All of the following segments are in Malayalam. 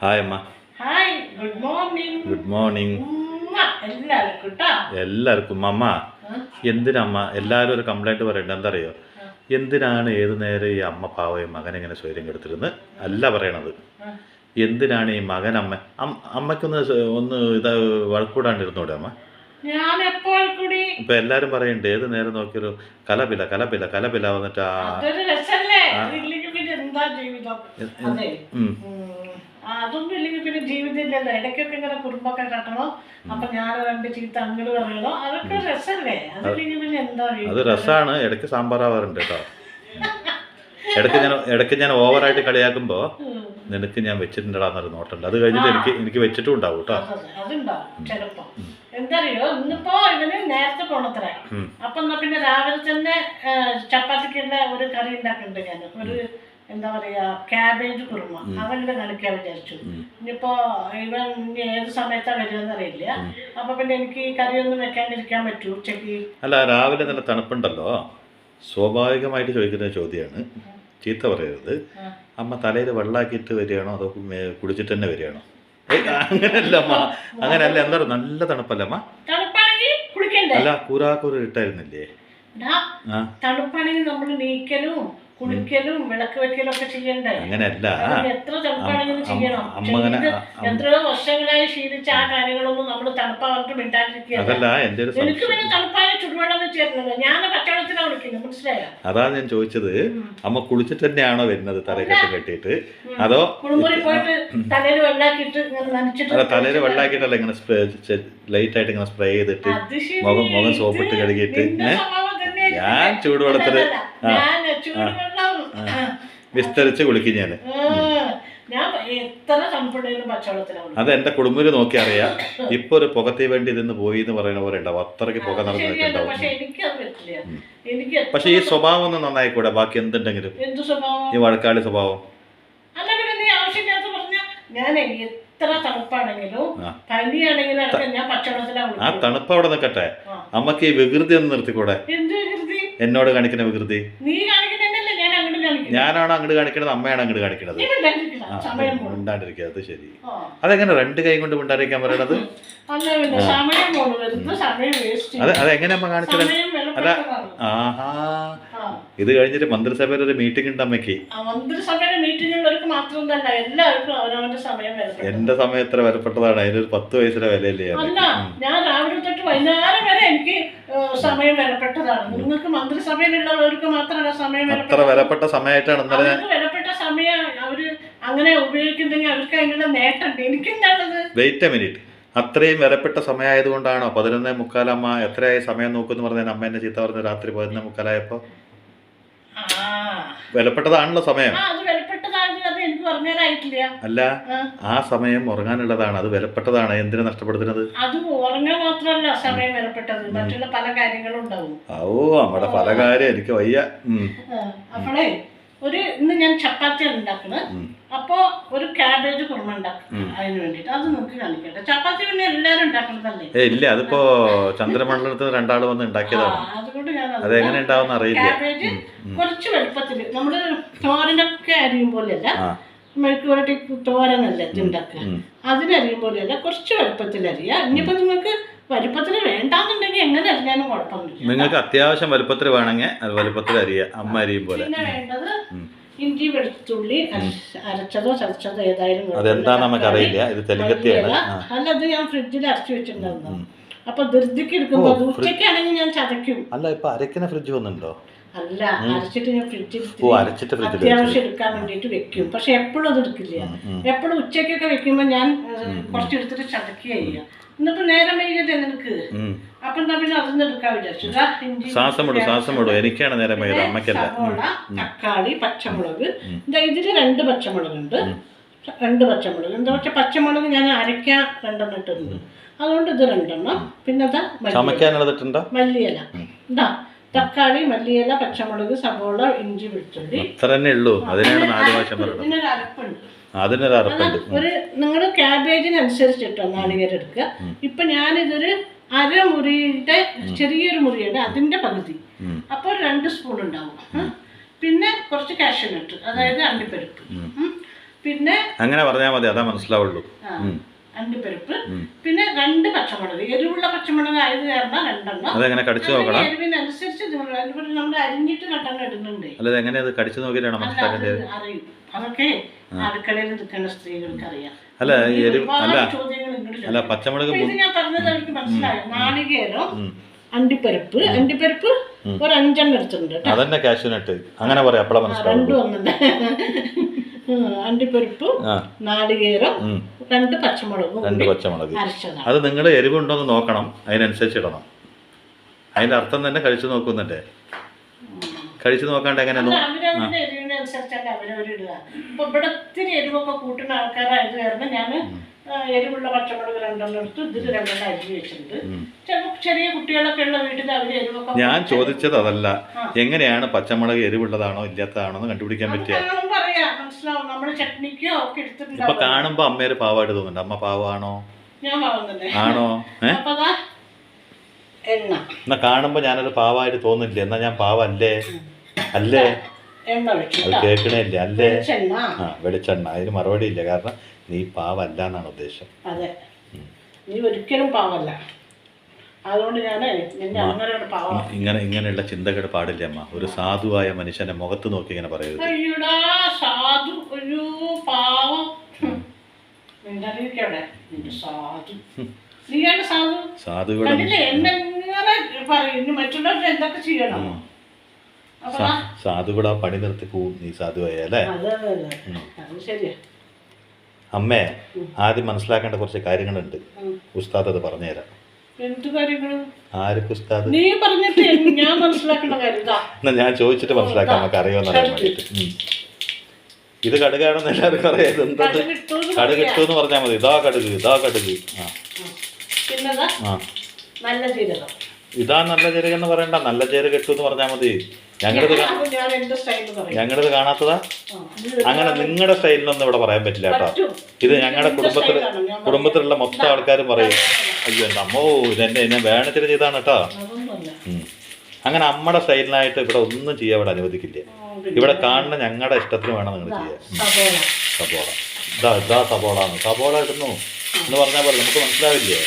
ഹായ് അമ്മ. Hi, good morning. Good morning എല്ലാവർക്കും. അമ്മ എന്തിനമ്മ എല്ലാവരും ഒരു കംപ്ലൈൻറ്റ് പറയണ്ട, എന്താ അറിയോ? എന്തിനാണ് ഏത് നേരം ഈ അമ്മ പാവയും മകനെങ്ങനെ സ്വൈര്യം കെടുത്തിരുന്ന് അല്ല പറയണത്. എന്തിനാണ് ഈ മകൻ അമ്മയ്ക്കൊന്ന് ഒന്ന് ഇതാ വഴക്കൂടാണ്ടിരുന്നൂടെ അമ്മ? ഇപ്പൊ എല്ലാരും പറയുന്നുണ്ട് ഏത് നേരം നോക്കിയൊരു കലപില കലപില കലപില വന്നിട്ട് അതൊന്നും ഇല്ലെങ്കിൽ പിന്നെ ജീവിതം ഇല്ലല്ലോ. ഇടയ്ക്കൊക്കെ ഇങ്ങനെ കുടുംബമൊക്കെ കട്ടണോ, അപ്പൊ ഞാൻ രണ്ട് ചീത്ത അങ്ങോട്ട് പറയണോ, അതൊക്കെ രസല്ലേ. അതില്ലെങ്കിൽ പിന്നെ എന്താ അത് രസമാണ്. ഇടയ്ക്ക് സാമ്പാറാവാറുണ്ട് കേട്ടോ. ഇടയ്ക്ക് ഞാൻ ഓവറായിട്ട് കളിയാക്കുമ്പോ നിനക്ക് ഞാൻ വെച്ചിട്ടുണ്ടാന്നൊരു നോട്ടുണ്ട്. അത് കഴിഞ്ഞിട്ട് എനിക്ക് വെച്ചിട്ടും ഉണ്ടാവും കേട്ടോ. അതുണ്ടാവും ചിലപ്പോ. എന്താറിയോ, ഇന്നിപ്പോ ഇവന് നേരത്തെ പോണത്ര. അപ്പൊ എന്നാ പിന്നെ രാവിലെ തന്നെ ചപ്പാത്തിക്കുള്ള ഒരു കറി ഉണ്ടാക്കുന്നുണ്ട്. ഞാൻ ഒരു എന്താ പറയാ ക്യാബേജ് കുറുമ അവന്റെ കളിക്കാൻ വിചാരിച്ചു. ഇനിയിപ്പോ ഇവൻ ഏത് സമയത്താ വരുമെന്ന് അറിയില്ല. അപ്പൊ പിന്നെ എനിക്ക് കറിയൊന്നും വെക്കാണ്ടിരിക്കാൻ പറ്റൂ ഉച്ചക്ക്. അല്ല, രാവിലെ നല്ല തണുപ്പുണ്ടല്ലോ, സ്വാഭാവികമായിട്ട് ചോദിക്കുന്ന ചോദ്യമാണ്. ചീത്ത പറയരുത്. അമ്മ തലയിൽ വെള്ളാക്കിയിട്ട് വരികയാണോ അതോ കുടിച്ചിട്ട് തന്നെ വരികയാണോ? അങ്ങനെയല്ല അമ്മ, അങ്ങനെയല്ല. എന്താ നല്ല തണുപ്പല്ല അമ്മ? അല്ല, കൂരാക്കൂര ഇട്ടായിരുന്നില്ലേ? തണുപ്പാണെങ്കിൽ നമ്മള് നീക്കലും കുളിക്കലും വിളക്ക് വെക്കലും ഒക്കെ ചെയ്യണ്ടേ? അങ്ങനെയല്ല, എത്ര തണുപ്പാണെങ്കിലും ചെയ്യണം. എത്രയോ വർഷങ്ങളായി ശീലിച്ച ആ കാര്യങ്ങളൊന്നും നമ്മൾ തണുപ്പായിട്ട് മിണ്ടാണ്ടിരിക്കുക. എനിക്ക് പിന്നെ തണുപ്പായ ചുടുവെള്ളം വെച്ച് തരുന്നത്. ഞാൻ പച്ചവെള്ളത്തിലാണ് വിളിക്കുന്നത്, മനസ്സിലായോ? അതാ ഞാൻ ചോദിച്ചത്. അമ്മ കുളിച്ചിട്ട് തന്നെയാണോ വരുന്നത് തലക്കെട്ട് കെട്ടിയിട്ട്, അതോ കുളിമുറി പോയിട്ട് തലയിൽ വെള്ളാക്കിയിട്ട് നനച്ചിട്ട്? തലയിൽ വെള്ളാക്കിയിട്ടല്ല, ഇങ്ങനെ ലൈറ്റ് ആയിട്ട് ഇങ്ങനെ സ്പ്രേ ചെയ്തിട്ട് മുഖം സോപ്പിട്ട് കഴുകിയിട്ട് ഞാൻ ചൂടുവെള്ളത്തില് വിസ്തരിച്ച് കുളിക്കും ഞാൻ. അത് എന്റെ കുടുംബത്തിൽ നോക്കി അറിയാം. ഇപ്പൊ ഒരു പുകത്തി വേണ്ടി ഇതിന്ന് പോയി എന്ന് പറയുന്ന പോലെ ഉണ്ടാവും. അത്രയ്ക്ക് പുക നടന്നു നിൽക്കുന്നുണ്ടാവും. പക്ഷെ ഈ സ്വഭാവം ഒന്ന് നന്നായിക്കൂടെ? ബാക്കി എന്തുണ്ടെങ്കിലും ഈ വഴക്കാളി സ്വഭാവം. ആ തണുപ്പ് അവിടെ നിൽക്കട്ടെ. അമ്മക്ക് ഈ വികൃതി ഒന്ന് നിർത്തിക്കൂടെ? എന്നോട് കാണിക്കുന്ന വികൃതി ഞാനാണോ അങ്ങോട്ട് കാണിക്കണത്, അമ്മയാണ് അങ്ങോട്ട് കാണിക്കണത്? മിണ്ടാണ്ടിരിക്കുക. അത് ശരി. അതെങ്ങനെ രണ്ട് കൈ കൊണ്ട് മിണ്ടാണ്ടിരിക്കാൻ പറയണത്? അതെങ്ങനെ അമ്മ കാണിച്ചത്? അല്ല, ആഹാ, ഇത് കഴിഞ്ഞിട്ട് മന്ത്രിസഭയിൽ ഒരു മീറ്റിംഗ് ഉണ്ട് അമ്മയ്ക്ക്. എന്റെ സമയം എത്ര വിലപ്പെട്ടതാണ്. അതിനൊരു 10 വയസ്സിലെ വിലയല്ലേ? ഞാൻ രാവിലെ തൊട്ട് വൈകുന്നേരം വരെ എനിക്ക് സമയം വിലപ്പെട്ടതാണ്. നിങ്ങൾക്ക് മന്ത്രിസഭയിലുള്ളവർക്ക് മാത്രമല്ല സമയം അത്ര വിലപ്പെട്ട സമയമായിട്ടാണ് ഇന്നലെ. വിലപ്പെട്ട സമയം അവര് അങ്ങനെ ഉപയോഗിക്കുന്നെങ്കിൽ അവർക്ക് അതിനുള്ള നേട്ടമുണ്ട്. എനിക്കെന്താണത്? Wait a minute. അത്രയും വിലപ്പെട്ട സമയമായതുകൊണ്ടാണോ 11:45 അമ്മ എത്രയായി സമയം നോക്കുമെന്ന് പറഞ്ഞാൽ അമ്മ എന്നെ ചീത്ത പറഞ്ഞ രാത്രി 11:45 വിലപ്പെട്ടതാണല്ലോ സമയം. അല്ല, ആ സമയം ഉറങ്ങാനുള്ളതാണ്. അത് വിലപ്പെട്ടതാണ്. എന്തിനാ നഷ്ടപ്പെടുത്തുന്നത്? അത് ഉറങ്ങാൻ മാത്രമല്ല സമയം വിലപ്പെട്ടത്, മറ്റുള്ള പല കാര്യങ്ങളും ഉണ്ടാവും. ഓ, നമ്മുടെ പല കാര്യം എനിക്ക് വയ്യ. അപ്പോളേ ഇന്ന് ഞാൻ ചപ്പാത്തിയാണ് ഉണ്ടാക്കുന്നത്. അപ്പോ ഒരു ക്യാബേജ് കുറുമ ഉണ്ടാക്കും. അതിന് വേണ്ടിട്ട് അത് നമുക്ക് കാണിക്കട്ടെ. ചപ്പാത്തി പിന്നെ എല്ലാരും ഉണ്ടാക്കുന്നതല്ലേ? ഇല്ല, അതിപ്പോ ചന്ദ്രമണ്ഡലത്തിൽ 2 ആള് വന്ന് ഉണ്ടാക്കിയതാണ്. അതുകൊണ്ട് ഞാൻ അതെങ്ങനെ ഉണ്ടാവും അറിയില്ല. ക്യാബേജ് കുറച്ച് വലുപ്പത്തില് നമ്മള് തോരനൊക്കെ അരിയും പോലെയല്ല, മെഴുക്കുവരട്ടി തോരനല്ല ഉണ്ടാക്കുക. അതിനരിയും പോലെയല്ല, കുറച്ച് വലുപ്പത്തിൽ അരിയാ. ഇനിയിപ്പോ നിങ്ങൾക്ക് വലുപ്പത്തിൽ വേണ്ടാന്നുണ്ടെങ്കിൽ എങ്ങനെ അരിയാനും കുഴപ്പമൊന്നുമില്ല. നിങ്ങൾക്ക് അത്യാവശ്യം വലുപ്പത്തിൽ വേണമെങ്കിൽ അത് വലുപ്പത്തിൽ അരിയാ, അമ്മ അരിയും പോലെ. പിന്നെ വേണ്ടത് ഇഞ്ചി വെളുത്തുള്ളി അരച്ചതോ ചതച്ചതോ ഏതായാലും. അതെന്താന്ന് നമുക്ക് അറിയില്ല. ഇത് തെലുങ്കത്തിയാണ്. അല്ല, അത് ഞാൻ ഫ്രിഡ്ജിൽ അരച്ചു വെച്ചിട്ടുണ്ടായിരുന്നു. അപ്പൊ ധൃതിക്ക് എടുക്കുമ്പോ ഉച്ചയ്ക്കാണെങ്കിൽ ഞാൻ ചതയ്ക്കും. അല്ല, ഇപ്പൊ അരക്കുന്ന ഫ്രിഡ്ജ് വന്നിട്ടുണ്ടോ? അല്ല, അരച്ചിട്ട് ഞാൻ ഫ്രിഡ്ജിൽ അത്യാവശ്യം എടുക്കാൻ വേണ്ടിട്ട് വെക്കും. പക്ഷെ എപ്പോഴും അത് എടുക്കില്ല. എപ്പോഴും ഉച്ചക്കൊക്കെ വെക്കുമ്പോ ഞാൻ കുറച്ചെടുത്തിട്ട് ചതക്കുക ചെയ്യാം. ഇന്നിപ്പോ നേരം വൈകിട്ട് നിനക്ക് അപ്പൊ എന്താ പിന്നെ അതൊന്നും എടുക്കാൻ വിചാരിച്ചു. എനിക്കാണ് നേരം വൈകിയത്, അമ്മയ്ക്കല്ല. തക്കാളി, പച്ചമുളക്. ഇതില് 2 പച്ചമുളകുണ്ട്. 2 പച്ചമുളക്. എന്താ വെച്ചാൽ പച്ചമുളക് ഞാൻ അരയ്ക്കാൻ 2 ഇട്ടുണ്ട്. അതുകൊണ്ട് ഇത് 2. പിന്നെ മല്ലിയില ഉണ്ടാ, തക്കാളി, മല്ലിയില, പച്ചമുളക്, സവോള, ഇഞ്ചി, വെളുത്തുള്ളി. ഇതിനൊരു അരപ്പുണ്ട്. നിങ്ങള് ക്യാബേജിനനുസരിച്ചിട്ടോ നാളികേരം എടുക്കുക. ഇപ്പൊ ഞാനിതൊരു അരമുറിയുടെ ചെറിയൊരു മുറിയുണ്ട്, അതിന്റെ പകുതി. അപ്പോൾ 2 സ്പൂൺ ഉണ്ടാവും. പിന്നെ കുറച്ച് കാഷ്യനട്ട്, അതായത് അണ്ടിപ്പരിപ്പ്. പിന്നെ അങ്ങനെ പറഞ്ഞാൽ മതി, അതാ മനസ്സിലാവുള്ളൂ. അണ്ടിപ്പരിപ്പ്, പിന്നെ 2 പച്ചമുളക്, എരിവുള്ള പച്ചമുളക് ആയത് കാരണം 2 അതെങ്ങനെ കടിച്ചു നോക്കണം? എരിവിനനുസരിച്ച് നമ്മൾ അരിഞ്ഞിട്ട് 2 ഇടുന്നുണ്ട്. അല്ല എങ്ങനെ അത് കടിച്ചു നോക്കിയിട്ടാണ് മനസ്സിലാക്കേണ്ടത്? അറിയും, അതൊക്കെ അടുക്കളയിൽ നിൽക്കുന്ന സ്ത്രീകൾക്ക് അറിയാം. അല്ല എരിവ് അല്ല ചോദ്യങ്ങൾ അല്ല പച്ചമുളക് ഇത് ഞാൻ പറഞ്ഞത് അവർക്ക് മനസ്സിലായോ? നാളികേരം, അണ്ടിപ്പരിപ്പ് ഒരു 5 എടുത്തിട്ടുണ്ട്. അതന്നെ കാഷ്യൂനട്ട് അങ്ങനെ പറയാം, അപ്പളാ മനസ്സിലാവും. 2 വന്നിട്ട് അണ്ടിപ്പരിപ്പ്, നാളികേരം, 2 പച്ചമുളകും, 2 പച്ചമുളക് അരച്ചതാണ്. അത് നിങ്ങൾ എരിവുണ്ടോന്ന് നോക്കണം, അതിനനുസരിച്ച് ഇടണം. അതിന്റെ അർത്ഥം തന്നെ കഴിച്ചു നോക്കുന്നുണ്ടേ. കഴിച്ചു നോക്കാണ്ട് എങ്ങനെ അവരവരുടെ എരിവിനനുസരിച്ചല്ല അവരവരിടുക. ഇപ്പൊ ഇവിടെ ഇത്തിരി എരിവൊക്കെ കൂട്ടുന്ന ആൾക്കാരായത് കാരണം ഞാൻ എരിവുള്ള പച്ചമുളക് 2 എടുത്തു, ഇതിൽ 2 അരിഞ്ഞ് വെച്ചിട്ടുണ്ട്. ചെറിയ കുട്ടികളൊക്കെ ഉള്ള വീട്ടിൽ അവർ എരിവൊക്കെ. ഞാൻ ചോദിച്ചത് അതല്ല, എങ്ങനെയാണ് പച്ചമുളക് എരിവുള്ളതാണോ ഇല്ലാത്തതാണോ എന്ന് കണ്ടുപിടിക്കാൻ പറ്റിയ? പറയാ മനസ്സിലാവും. നമ്മള് ചട്നിക്കോ ഒക്കെ എടുത്തിട്ടുണ്ട്. ഇപ്പൊ കാണുമ്പോ അമ്മയൊരു പാവമായിട്ട് തോന്നുന്നുണ്ട്. അമ്മ പാവാണോ? ഞാൻ പാവം തന്നെ ആണോ? അപ്പൊ എണ്ണ എന്നാ കാണുമ്പോ ഞാനൊരു പാവമായിട്ട് തോന്നില്ല, എന്നാ ഞാൻ പാവല്ലേ? അല്ലേ? എണ്ണ വെച്ചു അത് കേൾക്കണേ ഇല്ല അല്ലേ? വെളിച്ചെണ്ണ. അതിന് മറുപടി ഇല്ല, കാരണം നീ പാവല്ല എന്നാണ് ഉദ്ദേശം. അതെ, നീ ഒരിക്കലും പാവല്ല. അതുകൊണ്ട് ഞാൻ ഇങ്ങനെയുള്ള ചിന്തകൾ പാടില്ല അമ്മ. ഒരു സാധുവായ മനുഷ്യന്റെ മുഖത്ത് നോക്കി ഇങ്ങനെ പറയരുത്. അയ്യോടാ സാധു, ഒരു പാവം. നീയാണ് സാധു. സാധുവിടെ എന്തൊക്കെ ചെയ്യണം? സാധുവിടെ പണി നിർത്തി പോവും നീ സാധുവായ അല്ലേ? ശരിയാ. അമ്മേ, ആദ്യം മനസ്സിലാക്കേണ്ട കുറച്ച് കാര്യങ്ങളുണ്ട്. ഉസ്താദ് അത് പറഞ്ഞുതരാം. എന്ത് കാര്യങ്ങള്? ആർക്ക് ഉസ്താദ്? നീ പറഞ്ഞിട്ട് ഞാൻ മനസ്സിലാക്കേണ്ട കാര്യം എന്നാ ഞാൻ ചോദിച്ചിട്ട് മനസ്സിലാക്കാം, നമുക്ക് അറിയുമെന്നറിയാൻ വേണ്ടിട്ട്. ഇത് കടുകാണെന്ന് എല്ലാവർക്കും അറിയാം. എന്തത് കടുക് ഇട്ടു എന്ന് പറഞ്ഞാൽ മതി. ഇതാ കടുക്, ഇതാ കടുക്. നല്ല ജീരകം. ഇതാ നല്ല ജീരകം എന്ന് പറയണ്ട, നല്ല ജീരകം ഇട്ടു എന്ന് പറഞ്ഞാൽ മതി. ഞങ്ങളിത് കാണാത്തതാ. അങ്ങനെ നിങ്ങളുടെ സ്റ്റൈലിനൊന്നും ഇവിടെ പറയാൻ പറ്റില്ല കേട്ടോ. ഇത് ഞങ്ങളുടെ കുടുംബത്തിലുള്ള മൊത്തം ആൾക്കാരും പറയും, അയ്യോ എൻ്റെ അമ്മോ ഇതെന്നെ വേണത്തിന് ചെയ്താണ് കേട്ടോ. അങ്ങനെ നമ്മുടെ സ്റ്റൈലിനായിട്ട് ഇവിടെ ഒന്നും ചെയ്യാൻ ഇവിടെ അനുവദിക്കില്ല. ഇവിടെ കാണുന്ന ഞങ്ങളുടെ ഇഷ്ടത്തിന് വേണം നിങ്ങൾ ചെയ്യാൻ. സബോള, ഇതാ സബോളാണ്. സബോള ഇടുന്നു എന്ന് പറഞ്ഞാൽ പോലെ നമുക്ക് മനസ്സിലാവില്ലേ?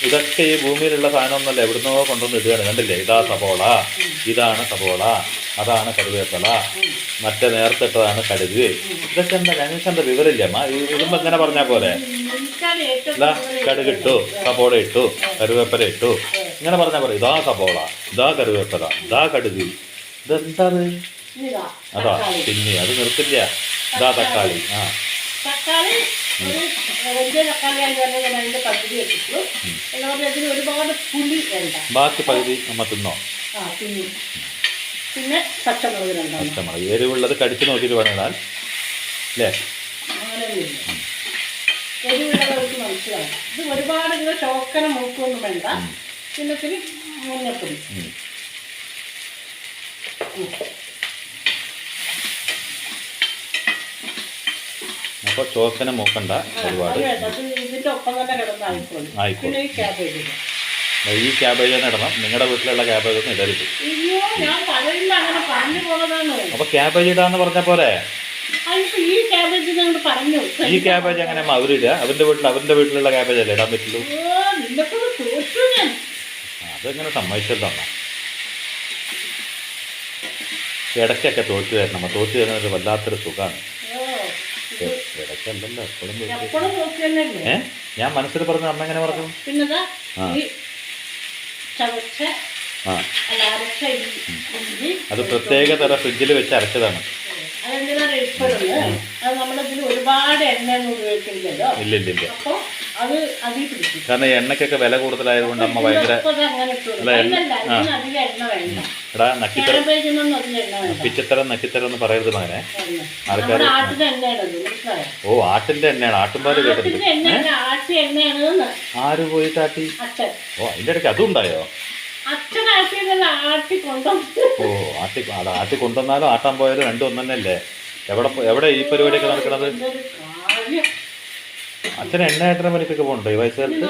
ഇതൊക്കെ ഈ ഭൂമിയിലുള്ള സാധനമൊന്നുമല്ല, എവിടുന്നോ കൊണ്ടുവന്ന് ഇടുകയാണ്. കണ്ടില്ലേ? ഇതാ സബോള, ഇതാണ് സബോള, അതാണ് കറിവേപ്പില, മറ്റേ നേരത്തെ ഇട്ടതാണ് കടുക്. ഇതൊക്കെ എന്താ ഞങ്ങൾക്ക് എന്താ വിവരമില്ല അമ്മ. ഇടുമ്പോൾ ഇങ്ങനെ പറഞ്ഞാൽ പോലെ ഇതാ കടുക് ഇട്ടു, സബോള ഇട്ടു, കറിവേപ്പില ഇട്ടു, ഇങ്ങനെ പറഞ്ഞാൽ പോലെ ഇതാ സബോള, ഇതാ കറിവേപ്പില, ഇതാ കടുക്. ഇതെന്താത്? അതാ പിന്നെ അത് നിർത്തില്ല. ഇതാ തക്കാളി. തക്കാളി വലിയ തക്കാളി അതിൻ്റെ പകുതി വെച്ചിട്ടു. അതിന് ഒരുപാട് പുളി വേണ്ട. ബാക്കി പകുതി നമ്മ തിന്നോ? പിന്നെ പച്ചമുളക് എരിവുള്ളത് കടിച്ചു നോക്കിയിട്ട് വേണം ഇടാൻ അല്ലേ? അങ്ങനെയൊന്നുമില്ല, എരിവുള്ളവർക്ക് മനസ്സിലാവും. ഇത് ഒരുപാട് ഇങ്ങനെ ചോക്കന മൂക്കൊന്നും വേണ്ട. പിന്നെ ഇത്തിരി മഞ്ഞപ്പൊടി. അപ്പോൾ ചോക്കനെ മൂക്കണ്ട ഒരുപാട്. ഇതിൻ്റെ ഒപ്പം തന്നെ കിടന്നായിക്കോളും. പിന്നെ ഈ ക്യാബേജ് തന്നെ ഇടണം. നിങ്ങളുടെ വീട്ടിലുള്ള ക്യാബേജ് ഒന്നും ഇടരുത്. ഞാൻ പറയില്ല, അങ്ങനെ പറഞ്ഞു പോയതാണ്. അപ്പൊ ക്യാബേജ് ഇടാന്ന് പറഞ്ഞ പോലെ ഈ ക്യാബേജ് ഞങ്ങൾ പറഞ്ഞു. ഈ ക്യാബേജ് അങ്ങനെ അവരില്ല. അവരുടെ വീട്ടിലുള്ള ക്യാബേജ് അല്ലേ ഇടാൻ പറ്റുള്ളൂ. അതെങ്ങനെ സമ്മതിച്ചതാണ്? ഇടയ്ക്കൊക്കെ തോറ്റു തരണം. തോറ്റു തരുന്നത് വല്ലാത്തൊരു സുഖമാണ്. ഇടയ്ക്കല്ലല്ലോ എപ്പോഴും. ഞാൻ മനസ്സിൽ പറഞ്ഞു. അമ്മ എങ്ങനെ പറഞ്ഞു? അത് പ്രത്യേക തരം ഫ്രിഡ്ജിൽ വെച്ച് അരച്ചതാണ്. ഇല്ല. കാരണം എണ്ണയ്ക്കൊക്കെ വില കൂടുതലായതുകൊണ്ട് അമ്മ ഭയങ്കര എടാ പിച്ചത്തരം നക്കിത്തരം എന്ന് പറയരുത് മകനെ. ആൾക്കാർ ഓ ആട്ടിന്റെ എണ്ണയാണ്. ആട്ടുംപാല് കേട്ടിട്ടുണ്ട്. ആര് പോയിട്ട് ആട്ടി? ഓ അതിന്റെ ഇടയ്ക്ക് അതും ഉണ്ടായോ? ഓ ആട്ടി കൊണ്ടുവന്നാലും ആട്ടാൻ പോയാലും രണ്ടും ഒന്നു തന്നെയല്ലേ? എവിടെ ഈ പരിപാടിയൊക്കെ നടക്കുന്നത്? അച്ഛൻ എണ്ണ മണിക്കൊക്കെ പോകണ്ടോ ഈ വയസ്സുകാർക്ക്?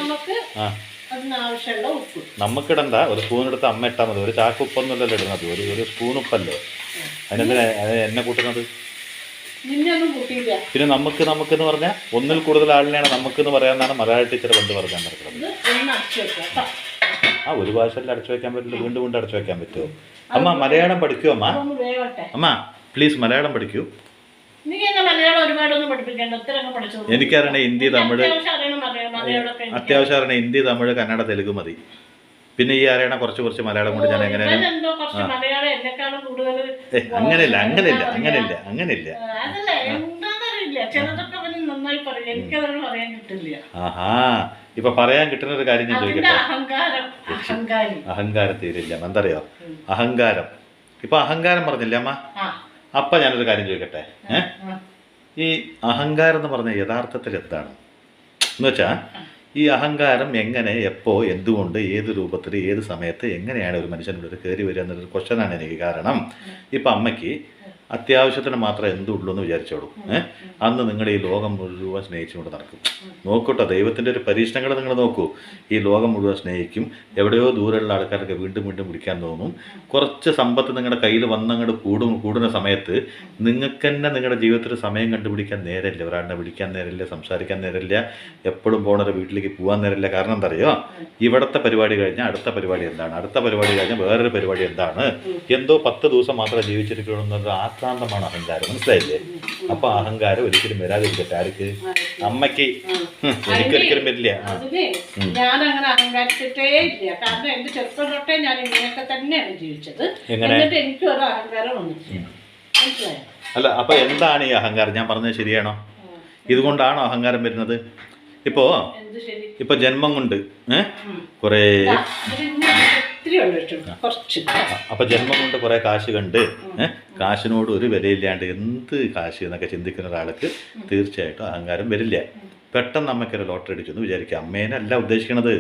നമുക്കിടണ്ട. ഒരു സ്പൂൺ എടുത്ത് അമ്മ ഇട്ടാൽ മതി. ഒരു ചാക്ക് ഉപ്പൊന്നുമല്ലല്ലോ ഇടുന്നത്. ഒരു സ്പൂൺ ഉപ്പല്ലേ. അതിനെന്തിനാ എണ്ണ കൂട്ടുന്നത്? നിന്നൊന്നും കൂട്ടിയില്ല. പിന്നെ നമുക്കെന്ന് പറഞ്ഞാൽ ഒന്നിൽ കൂടുതൽ ആളിനെയാണ് നമുക്കെന്ന് പറയാമെന്നാണ് മലയാള ടീച്ചർ പണ്ട് പറയാൻ നടക്കുന്നത്. ഇത് ഒന്ന് അടച്ചു വെക്കാം കേട്ടോ. ആ ഒരു ഭാഷയിൽ അടച്ചു വെക്കാൻ പറ്റില്ല, വീണ്ടും വീണ്ടും അടച്ചു വെക്കാൻ പറ്റുമോ? അമ്മ മലയാളം പഠിക്കൂ അമ്മ. അതൊന്ന് വേവട്ടെ. അമ്മ പ്ലീസ് മലയാളം പഠിക്കൂ. നീ എന്നെ മലയാളം ഒരുപാടൊന്നും പഠിപ്പിക്കണ്ട, ഇത്രയൊക്കെ പഠിച്ചു. എനിക്കറിയണ ഹിന്ദി തമിഴ് മലയാളമൊക്കെ അത്യാവശ്യം അറിയണ ഹിന്ദി തമിഴ് കന്നഡ തെലുങ്ക് മതി. പിന്നെ ഈ അറിയണ കുറച്ച് മലയാളം കൊണ്ട് ഞാൻ എങ്ങനെയാണ് എന്തോ കുറച്ച് മലയാളം എന്നെക്കാളും കൂടുതൽ. അങ്ങനെയില്ല അതല്ല ആ എന്താണെന്നറിയില്ല, ചിലതൊക്കെ അവന് നന്നായി പറയും, എനിക്കതൊന്നും പറയാൻ കിട്ടില്ല. ആഹാ ഇപ്പൊ പറയാൻ കിട്ടുന്ന ഒരു കാര്യം ഞാൻ അതിന്റെ ചോദിക്കട്ടെ. അഹങ്കാരം അഹങ്കാരം തീരില്ല എന്തറിയോ? അഹങ്കാരം. ഇപ്പൊ അഹങ്കാരം പറഞ്ഞില്ലേ അമ്മ? അപ്പൊ ഞാനൊരു കാര്യം ചോദിക്കട്ടെ. ഈ അഹങ്കാരം എന്ന് പറഞ്ഞ യഥാർത്ഥത്തിൽ എന്താണ് എന്ന് വെച്ചാൽ ഈ അഹങ്കാരം എങ്ങനെ, എപ്പോ, എന്തുകൊണ്ട്, ഏത് രൂപത്തിൽ, ഏത് സമയത്ത്, എങ്ങനെയാണ് ഒരു മനുഷ്യൻ്റെ ഉള്ളിൽ കയറി വരിക എന്നൊരു ക്വസ്റ്റനാണ് എനിക്ക്. കാരണം ഇപ്പം അമ്മയ്ക്ക് അത്യാവശ്യത്തിന് മാത്രമേ എന്തുള്ളൂ എന്ന് വിചാരിച്ചോളൂ. അന്ന് നിങ്ങൾ ഈ ലോകം മുഴുവൻ സ്നേഹിച്ചുകൊണ്ട് നടക്കും. നോക്കൂട്ടോ, ദൈവത്തിൻ്റെ ഒരു പരീക്ഷണങ്ങൾ നിങ്ങൾ നോക്കൂ. ഈ ലോകം മുഴുവൻ സ്നേഹിക്കും. എവിടെയോ ദൂരെയുള്ള ആൾക്കാരൊക്കെ വീണ്ടും വീണ്ടും വിളിക്കാൻ തോന്നും. കുറച്ച് സമ്പത്ത് നിങ്ങളുടെ കയ്യിൽ വന്നങ്ങോട്ട് കൂടുന്ന സമയത്ത് നിങ്ങൾക്ക് തന്നെ നിങ്ങളുടെ ജീവിതത്തിൽ സമയം കണ്ടുപിടിക്കാൻ നേരമില്ല. ഒരാളിനെ വിളിക്കാൻ നേരമില്ല, സംസാരിക്കാൻ നേരമില്ല, എപ്പോഴും പോണൊരു വീട്ടിലേക്ക് പോകാൻ നേരമില്ല. കാരണം എന്താ അറിയോ? ഇവിടുത്തെ പരിപാടി കഴിഞ്ഞാൽ അടുത്ത പരിപാടി എന്താണ്, അടുത്ത പരിപാടി കഴിഞ്ഞാൽ വേറൊരു പരിപാടി എന്താണ്, എന്തോ 10 ദിവസം മാത്രമേ ജീവിച്ചിരിക്കണമെന്നൊരു ആക്രാന്തമാണ് അഹങ്കാരം. മനസ്സിലായില്ലേ? അപ്പൊ അഹങ്കാരം ഒരിക്കലും വരാതിരിക്കട്ടെ. ആർക്ക്? അമ്മയ്ക്ക്. എനിക്കൊരിക്കലും വരില്ല. ഞാനങ്ങനെ അഹങ്കാരിച്ചിട്ടേ ഇല്ല. കാരണം എന്റെ ചെറുപ്പം തൊട്ടേ ഞാൻ ഇങ്ങനെയൊക്കെ തന്നെയാണ് ജീവിച്ചത്. എന്നിട്ട് എനിക്ക് ഒരു അഹങ്കാരം വന്നിട്ടില്ല. മനസ്സിലായോ? അല്ല അപ്പൊ എന്താണ് ഈ അഹങ്കാരം? ഞാൻ പറഞ്ഞത് ശരിയാണോ? ഇതുകൊണ്ടാണോ അഹങ്കാരം വരുന്നത്? ഇപ്പൊ ജന്മം കൊണ്ട് കുറേ അപ്പൊ ജന്മം കൊണ്ട് കുറെ കാശ് കണ്ട് കാശിനോട് ഒരു വിലയില്ലാണ്ട് എന്ത് കാശ് എന്നൊക്കെ ചിന്തിക്കുന്ന ഒരാൾക്ക് തീർച്ചയായിട്ടും അഹങ്കാരം വരില്ല. പെട്ടെന്ന് അമ്മയ്ക്കൊരു ലോട്ടറി അടിച്ചു എന്ന് വിചാരിക്കുക. അമ്മേനല്ല ഉദ്ദേശിക്കുന്നത്,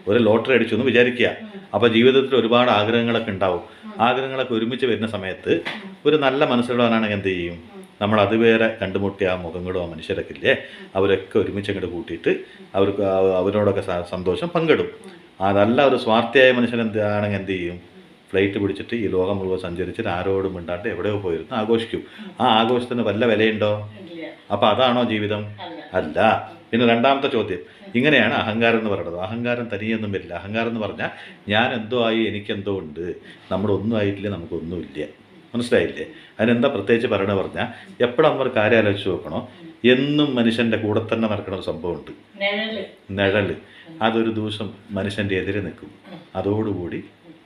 ഒരു ലോട്ടറി അടിച്ചു എന്ന് വിചാരിക്കുക. അപ്പോൾ ജീവിതത്തിൽ ഒരുപാട് ആഗ്രഹങ്ങളൊക്കെ ഉണ്ടാവും. ആഗ്രഹങ്ങളൊക്കെ ഒരുമിച്ച് വരുന്ന സമയത്ത് ഒരു നല്ല മനസ്സുള്ളവനാണെങ്കിൽ എന്ത് ചെയ്യും? നമ്മൾ അതുവേറെ കണ്ടുമുട്ടിയ ആ മുഖങ്ങളോ ആ മനുഷ്യരൊക്കെ ഇല്ലേ, അവരൊക്കെ ഒരുമിച്ച് അങ്ങോട്ട് കൂട്ടിയിട്ട് അവരോടൊക്കെ സന്തോഷം പങ്കിടും. അതല്ല ഒരു സ്വാർത്ഥിയായ മനുഷ്യൻ എന്താണെങ്കിൽ എന്ത് ചെയ്യും? ഫ്ലൈറ്റ് പിടിച്ചിട്ട് ഈ ലോകം മുഴുവൻ സഞ്ചരിച്ചിട്ട് ആരോടും മിണ്ടാണ്ട് എവിടെയോ പോയിരുന്നു ആഘോഷിക്കും. ആ ആഘോഷത്തിന് വല്ല വിലയുണ്ടോ? അപ്പം അതാണോ ജീവിതം? അല്ല. പിന്നെ രണ്ടാമത്തെ ചോദ്യം, ഇങ്ങനെയാണ് അഹങ്കാരം എന്ന് പറയുന്നത്. അഹങ്കാരം തനിയൊന്നും വരില്ല. അഹങ്കാരം എന്ന് പറഞ്ഞാൽ ഞാൻ എന്തോ ആയി, എനിക്കെന്തോ ഉണ്ട്, നമ്മുടെ ഒന്നും ആയിട്ടില്ല, നമുക്കൊന്നുമില്ല. മനസ്സിലായില്ലേ? അതിനെന്താ പ്രത്യേകിച്ച് പറയണ പറഞ്ഞാൽ എപ്പോഴും നമ്മൾ കാര്യം ആലോചിച്ച് നോക്കണോ, എന്നും മനുഷ്യൻ്റെ കൂടെ തന്നെ നടക്കുന്ന ഒരു സംഭവമുണ്ട്, നിഴല്. അതൊരു ദിവസം മനുഷ്യൻ്റെ എതിരെ നിൽക്കും, അതോടുകൂടി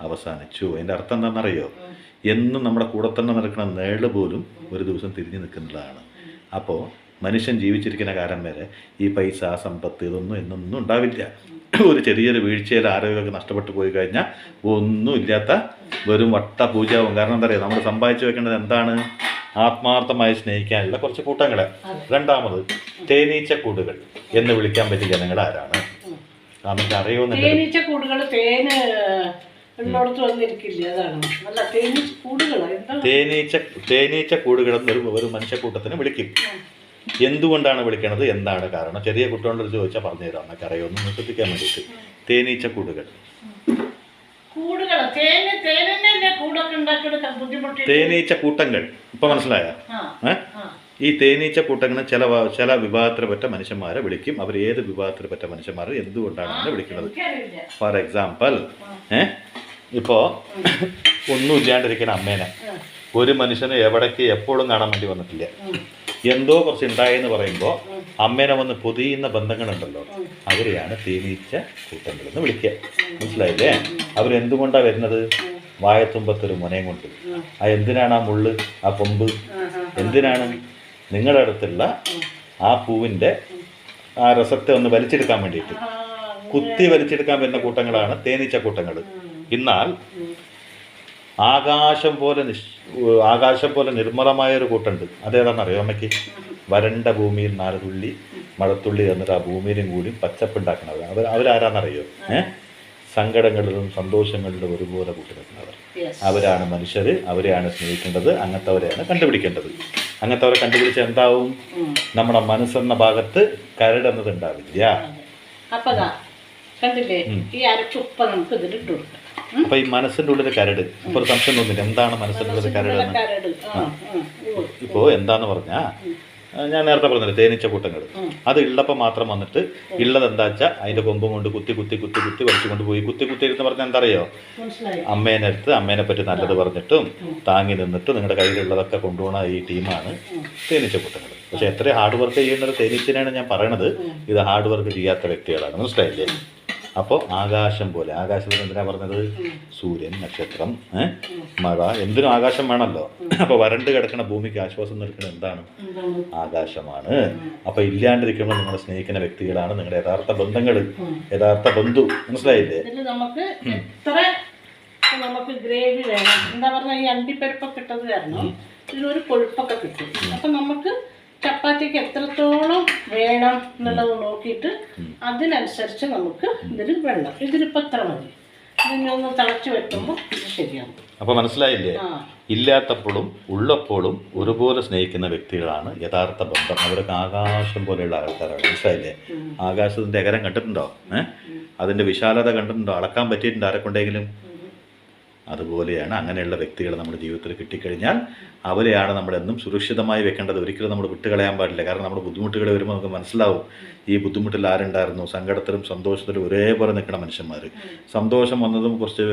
അവസാനിച്ചു. അതിൻ്റെ അർത്ഥം എന്താണെന്നറിയോ? എന്നും നമ്മുടെ കൂടെ തന്നെ നടക്കുന്ന നിഴല് പോലും ഒരു ദിവസം തിരിഞ്ഞു നിൽക്കുന്നതാണ്. അപ്പോൾ മനുഷ്യൻ ജീവിച്ചിരിക്കുന്ന കാലം വരെ ഈ പൈസ, സമ്പത്ത്, ഇതൊന്നും എന്നൊന്നും ഉണ്ടാവില്ല. ഒരു ചെറിയൊരു വീഴ്ചയിൽ ആരോഗ്യമൊക്കെ നഷ്ടപ്പെട്ടു പോയി കഴിഞ്ഞാൽ ഒന്നുമില്ലാത്ത വെറും വട്ട പൂജയാവും. കാരണം എന്താ പറയുക, നമ്മൾ സമ്പാദിച്ചു വെക്കേണ്ടത് എന്താണ്? ആത്മാർത്ഥമായി സ്നേഹിക്കാനുള്ള കുറച്ച് കൂട്ടങ്ങളെ. രണ്ടാമത് തേനീച്ചക്കൂടുകൾ എന്ന് വിളിക്കാൻ പറ്റിയ ജനങ്ങൾ ആരാണ്? നമുക്ക് അറിയുമെന്ന് തേനീച്ചക്കൂടുകൾ എന്നൊരു ഒരു മനുഷ്യക്കൂട്ടത്തിന് വിളിക്കും. എന്തുകൊണ്ടാണ് വിളിക്കണത്? എന്താണ് കാരണം? ചെറിയ കുട്ടികളോട് ചോദിച്ചാൽ പറഞ്ഞു തരാം, എന്നൊക്കെ അറിയുമെന്ന് ശ്രദ്ധിക്കാൻ വേണ്ടിയിട്ട്. തേനീച്ചക്കൂടുകൾ, തേനീച്ചക്കൂട്ടങ്ങൾ. ഇപ്പൊ മനസ്സിലായ? ഈ തേനീച്ചക്കൂട്ടങ്ങൾ ചില വിഭാഗത്തിൽപ്പെട്ട മനുഷ്യന്മാരെ വിളിക്കും. അവർ ഏത് വിഭാഗത്തിൽപ്പെട്ട മനുഷ്യന്മാരെ എന്തുകൊണ്ടാണ് വിളിക്കുന്നത്? ഫോർ എക്സാമ്പിൾ, ഇപ്പോ ഒന്നും ഇല്ലാണ്ടിരിക്കുന്ന അമ്മേനെ ഒരു മനുഷ്യന് എവിടേക്ക് എപ്പോഴും കാണാൻ വേണ്ടി വന്നിട്ടില്ല. എന്തോ കുറച്ച് ഉണ്ടായെന്ന് പറയുമ്പോൾ അമ്മേനെ വന്ന് പൊതിയുന്ന ബന്ധങ്ങളുണ്ടല്ലോ, അവരെയാണ് തേനീച്ച കൂട്ടങ്ങൾ എന്ന് വിളിക്കുക. മനസ്സിലായില്ലേ? അവരെന്തുകൊണ്ടാണ് വരുന്നത്? വായത്തുമ്പത്തൊരു മുനയും കൊണ്ട്. എന്തിനാണ് ആ മുള്ള്, ആ കൊമ്പ് എന്തിനാണ്? നിങ്ങളുടെ അടുത്തുള്ള ആ പൂവിൻ്റെ ആ രസത്തെ ഒന്ന് വലിച്ചെടുക്കാൻ വേണ്ടിയിട്ട്, കുത്തി വലിച്ചെടുക്കാൻ വരുന്ന കൂട്ടങ്ങളാണ് തേനീച്ച കൂട്ടങ്ങൾ. എന്നാൽ ആകാശം പോലെ നിർമ്മലമായൊരു കൂട്ടുണ്ട്. അതേതാണെന്നറിയോ അമ്മയ്ക്ക്? വരണ്ട ഭൂമിയിൽ 4 തുള്ളി മഴത്തുള്ളി എന്നിട്ട് ആ ഭൂമിയിലും കൂടി പച്ചപ്പുണ്ടാക്കുന്നവർ. അവരാരാന്നറിയോ? സങ്കടങ്ങളിലും സന്തോഷങ്ങളിലും ഒരുപോലെ കൂട്ടുനിൽക്കുന്നവർ. അവരാണ് മനുഷ്യർ. അവരെയാണ് സ്നേഹിക്കേണ്ടത്. അങ്ങനത്തവരെയാണ് കണ്ടുപിടിക്കേണ്ടത്. അങ്ങനത്തവരെ കണ്ടുപിടിച്ച് എന്താവും? നമ്മുടെ മനസ്സെന്ന ഭാഗത്ത് കരടെന്നത് ഉണ്ടാവില്ല. കണ്ടില്ലേ? ഈ അരച്ചുപ്പ നമുക്ക് ഇതിലിട്ട് കൊടുക്കാം. അപ്പൊ ഈ മനസ്സിന്റെ ഉള്ളിലെ കരട് ഇപ്പൊ ഒരു സംശയം തോന്നില്ല, എന്താണ് മനസ്സിന്റെ ഉള്ളിലെ കരട് എന്ന്? കരട് ഇപ്പോ എന്താന്ന് പറഞ്ഞാ ഞാൻ നേരത്തെ പറഞ്ഞില്ലേ തേനീച്ച കൂട്ടങ്ങൾ, അത് ഉള്ളപ്പോൾ മാത്രം വന്നിട്ട് ഉള്ളത് എന്താ വെച്ചാൽ അതിന്റെ കൊമ്പും കൊണ്ട് കുത്തി കുത്തി കുത്തി കുത്തി വലിച്ചുകൊണ്ട് പോയി കുത്തി കുത്തി ഇരുന്ന് പറഞ്ഞാൽ എന്താ അറിയോ, മനസ്സിലായി. അമ്മേനെ അടുത്ത് അമ്മേനെ പറ്റി നല്ലത് പറഞ്ഞിട്ടും താങ്ങി നിന്നിട്ടും നിങ്ങളുടെ കയ്യിലുള്ളതൊക്കെ കൊണ്ടുപോകുന്ന ഈ ടീമാണ് തേനീച്ച കൂട്ടങ്ങൾ. പക്ഷെ എത്ര ഹാർഡ് വർക്ക് ചെയ്യുന്ന ഒരു തേനീച്ചനെയാണ് ഞാൻ പറയണത്, ഇത് ഹാർഡ് വർക്ക് ചെയ്യാത്ത വ്യക്തികളാണ്. മനസ്സിലായില്ലേ? അപ്പോൾ ആകാശം പോലെ, ആകാശത്തിന് എന്തിനാ പറഞ്ഞത്? സൂര്യൻ, നക്ഷത്രം, മഴ, എന്തിനും ആകാശം വേണമല്ലോ. അപ്പോൾ വരണ്ട് കിടക്കുന്ന ഭൂമിക്ക് ആശ്വാസം നിൽക്കുന്നത് എന്താണ്? ആകാശമാണ്. അപ്പോൾ ഇല്ലാണ്ടിരിക്കുമ്പോൾ നിങ്ങളെ സ്നേഹിക്കുന്ന വ്യക്തികളാണ് നിങ്ങളുടെ യഥാർത്ഥ ബന്ധങ്ങൾ, യഥാർത്ഥ ബന്ധു. മനസ്സിലായില്ലേ? നമുക്ക് എത്ര നമുക്ക് ഗ്രേവി വേണം, എന്താ പറഞ്ഞാൽ ഈ അണ്ടിപ്പരിപ്പൊക്കെ ഇട്ടത് കാരണം ഇതിനൊരു കൊഴുപ്പൊക്കെ കിട്ടും. അപ്പം നമുക്ക് ചപ്പാത്തിക്ക് എത്രത്തോളം വേണം എന്നുള്ളത് നോക്കിയിട്ട് അതിനനുസരിച്ച് നമുക്ക് ഇതിൽ വെള്ളം, ഇതിലിപ്പോൾ എത്ര മതി, ഇതിനൊന്ന് തിളച്ച് വെക്കുമ്പോൾ ഇത് ശരിയാവും. അപ്പോൾ മനസ്സിലായില്ലേ? ഇല്ലാത്തപ്പോഴും ഉള്ളപ്പോഴും ഒരുപോലെ സ്നേഹിക്കുന്ന വ്യക്തികളാണ് യഥാർത്ഥ ബന്ധം. അവരൊക്കെ ആകാശം പോലെയുള്ള ആൾക്കാരാണ്. മനസ്സിലായില്ലേ? ആകാശത്തിൻ്റെ അകരം കണ്ടിട്ടുണ്ടോ? അതിൻ്റെ വിശാലത കണ്ടിട്ടുണ്ടോ? അളക്കാൻ പറ്റിയിട്ടുണ്ടോ ആരെക്കൊണ്ടെങ്കിലും? അതുപോലെയാണ് അങ്ങനെയുള്ള വ്യക്തികൾ നമ്മുടെ ജീവിതത്തിൽ കിട്ടിക്കഴിഞ്ഞാൽ അവരെയാണ് നമ്മളെന്നും സുരക്ഷിതമായി വെക്കേണ്ടത്. ഒരിക്കലും നമ്മൾ വിട്ടുകളയാൻ പാടില്ല. കാരണം നമ്മുടെ ബുദ്ധിമുട്ടുകൾ വരുമ്പോൾ നമുക്ക് മനസ്സിലാവും ഈ ബുദ്ധിമുട്ടിൽ ആരുണ്ടായിരുന്നു. സങ്കടത്തിലും സന്തോഷത്തിലും ഒരേപോലെ നിൽക്കുന്ന മനുഷ്യന്മാർ. സന്തോഷം വന്നതും കുറച്ച്